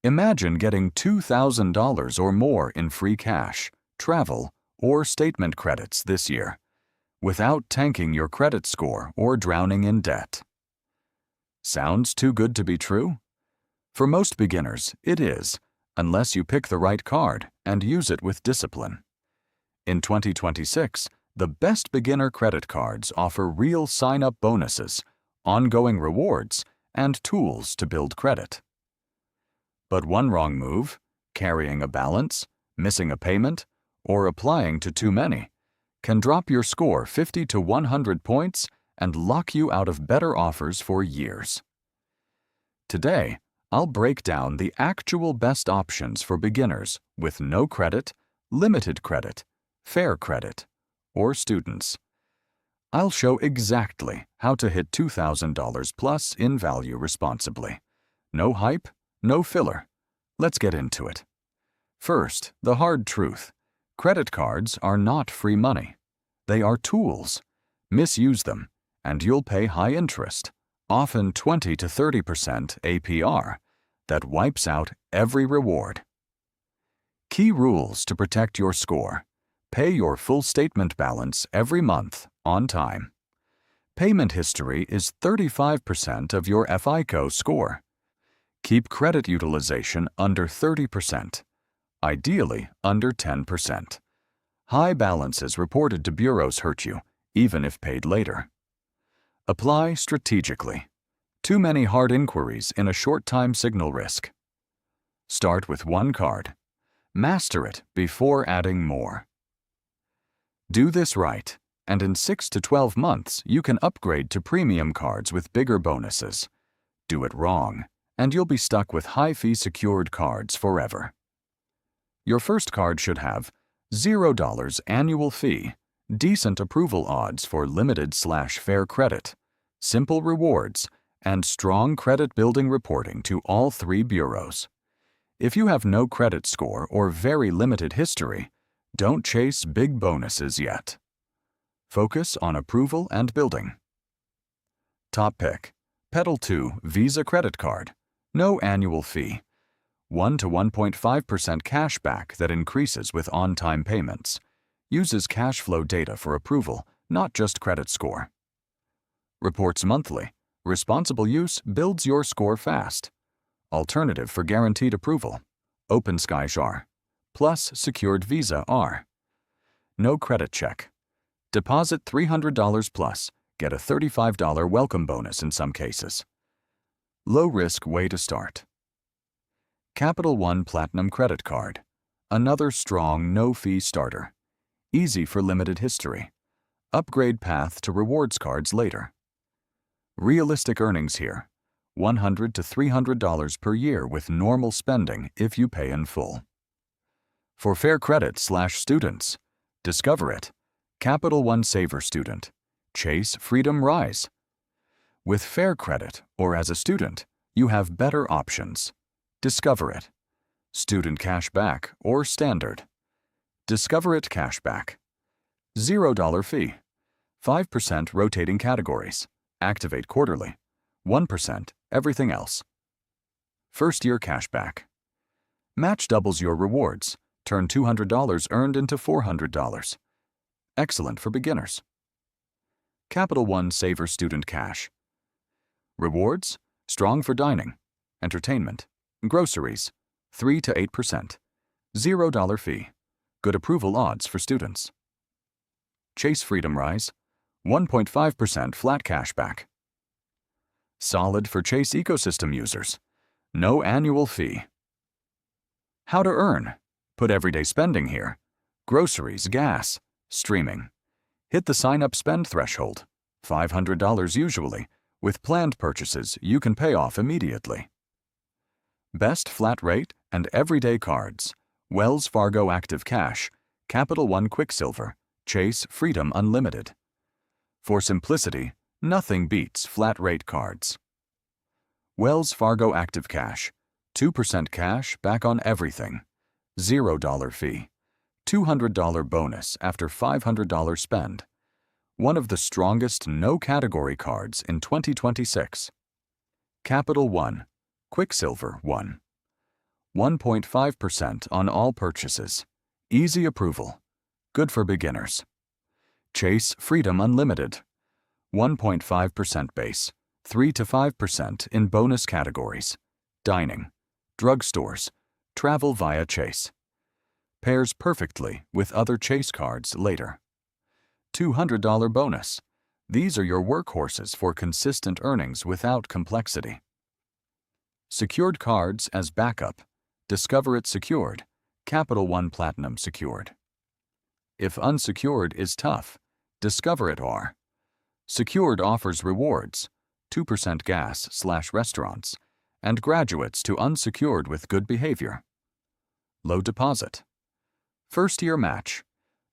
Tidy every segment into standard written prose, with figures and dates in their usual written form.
Imagine getting $2,000 or more in free cash, travel, or statement credits this year, without tanking your credit score or drowning in debt. Sounds too good to be true? For most beginners, it is, unless you pick the right card and use it with discipline. In 2026, the best beginner credit cards offer real sign-up bonuses, ongoing rewards, and tools to build credit. But one wrong move, carrying a balance, missing a payment, or applying to too many, can drop your score 50 to 100 points and lock you out of better offers for years. Today, I'll break down the actual best options for beginners with no credit, limited credit, fair credit, or students. I'll show exactly how to hit $2,000 plus in value responsibly. No hype, no filler. Let's get into it. First, the hard truth. Credit cards are not free money. They are tools. Misuse them, and you'll pay high interest, often 20 to 30% APR, that wipes out every reward. Key rules to protect your score. Pay your full statement balance every month on time. Payment history is 35% of your FICO score. Keep credit utilization under 30%, ideally under 10%. High balances reported to bureaus hurt you, even if paid later. Apply strategically. Too many hard inquiries in a short time signal risk. Start with one card. Master it before adding more. Do this right, and in 6 to 12 months you can upgrade to premium cards with bigger bonuses. Do it wrong, and you'll be stuck with high-fee secured cards forever. Your first card should have $0 annual fee, decent approval odds for limited/fair credit, simple rewards, and strong credit building reporting to all 3 bureaus. If you have no credit score or very limited history, don't chase big bonuses yet. Focus on approval and building. Top pick. Pedal 2 Visa Credit Card. No annual fee. 1 to 1.5% cash back that increases with on-time payments. Uses cash flow data for approval, not just credit score. Reports monthly. Responsible use builds your score fast. Alternative for guaranteed approval. Open Sky JAR. Plus secured Visa R. No credit check. Deposit $300 plus. Get a $35 welcome bonus in some cases. Low-risk way to start. Capital One Platinum Credit Card. Another strong, no-fee starter. Easy for limited history. Upgrade path to rewards cards later. Realistic earnings here. $100 to $300 per year with normal spending if you pay in full. For fair credit/students, discover it. Capital One Saver Student. Chase Freedom Rise. With fair credit or as a student, you have better options. Discover it. Student Cashback or Standard. Discover it Cashback. $0 fee. 5% rotating categories. Activate quarterly. 1% everything else. First year cashback. Match doubles your rewards. Turn $200 earned into $400. Excellent for beginners. Capital One Saver Student Cash. Rewards, strong for dining, entertainment, groceries, 3 to 8%. $0 fee. Good approval odds for students. Chase Freedom Rise. 1.5% flat cashback. Solid for Chase ecosystem users. No annual fee. How to earn. Put everyday spending here. Groceries, gas, streaming. Hit the sign-up spend threshold. $500 usually. With planned purchases, you can pay off immediately. Best flat rate and everyday cards. Wells Fargo Active Cash, Capital One Quicksilver, Chase Freedom Unlimited. For simplicity, nothing beats flat rate cards. Wells Fargo Active Cash, 2% cash back on everything. $0 fee. $200 bonus after $500 spend. One of the strongest no-category cards in 2026. Capital One, Quicksilver One. 1.5% on all purchases. Easy approval. Good for beginners. Chase Freedom Unlimited. 1.5% base. 3 to 5% in bonus categories. Dining, drugstores, travel via Chase. Pairs perfectly with other Chase cards later. $200 bonus. These are your workhorses for consistent earnings without complexity. Secured cards as backup. Discover It Secured, Capital One Platinum Secured. If unsecured is tough, Discover It R. Secured offers rewards, 2% gas/restaurants, and graduates to unsecured with good behavior. Low deposit. First-year match.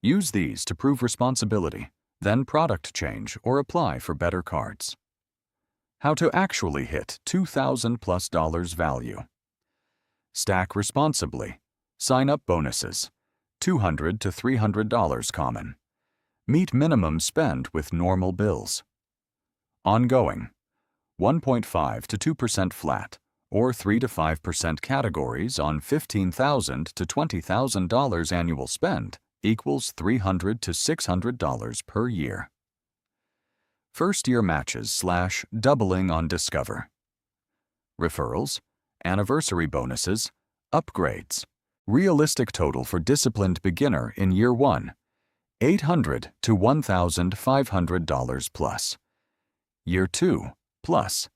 Use these to prove responsibility, then product change or apply for better cards. How to actually hit $2,000+ value. Stack responsibly. Sign-up bonuses. $200 to $300 common. Meet minimum spend with normal bills. Ongoing. 1.5 to 2% flat, or 3 to 5% categories on $15,000 to $20,000 annual spend equals $300 to $600 per year. First-year matches / doubling on Discover. Referrals, anniversary bonuses, upgrades. Realistic total for disciplined beginner in year 1, $800 to $1,500 plus. Year 2, plus.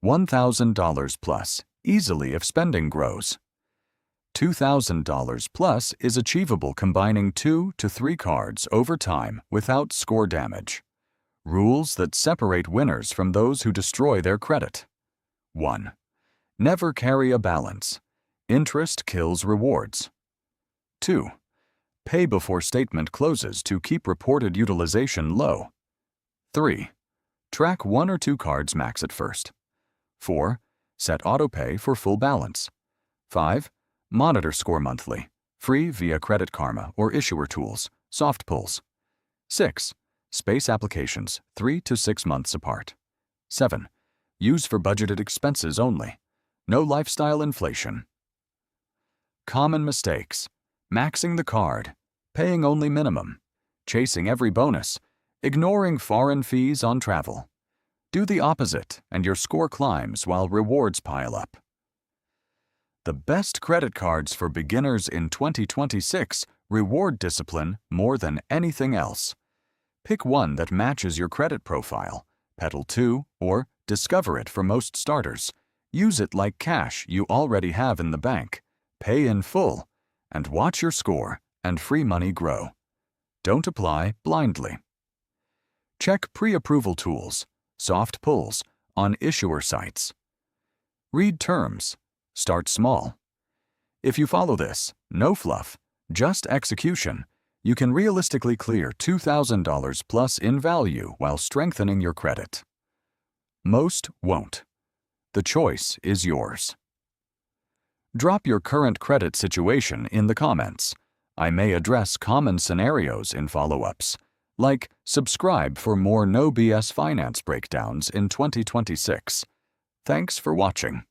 $1,000 plus, easily if spending grows. $2,000 plus is achievable combining 2 to 3 cards over time without score damage. Rules that separate winners from those who destroy their credit. 1. Never carry a balance. Interest kills rewards. 2. Pay before statement closes to keep reported utilization low. 3. Track 1 or 2 cards max at first. 4. Set autopay for full balance. 5. Monitor score monthly, free via Credit Karma or issuer tools, soft pulls. 6. Space applications 3 to 6 months apart. 7. Use for budgeted expenses only. No lifestyle inflation. Common mistakes. Maxing the card, paying only minimum, chasing every bonus, ignoring foreign fees on travel. Do the opposite and your score climbs while rewards pile up. The best credit cards for beginners in 2026 reward discipline more than anything else. Pick one that matches your credit profile, Pedal 2, or Discover It for most starters. Use it like cash you already have in the bank. Pay in full, and watch your score and free money grow. Don't apply blindly. Check pre-approval tools, soft pulls, on issuer sites. Read terms. Start small. If you follow this, no fluff, just execution, you can realistically clear $2,000 plus in value while strengthening your credit. Most won't. The choice is yours. Drop your current credit situation in the comments. I may address common scenarios in follow-ups, like subscribe for more no BS finance breakdowns in 2026. Thanks for watching.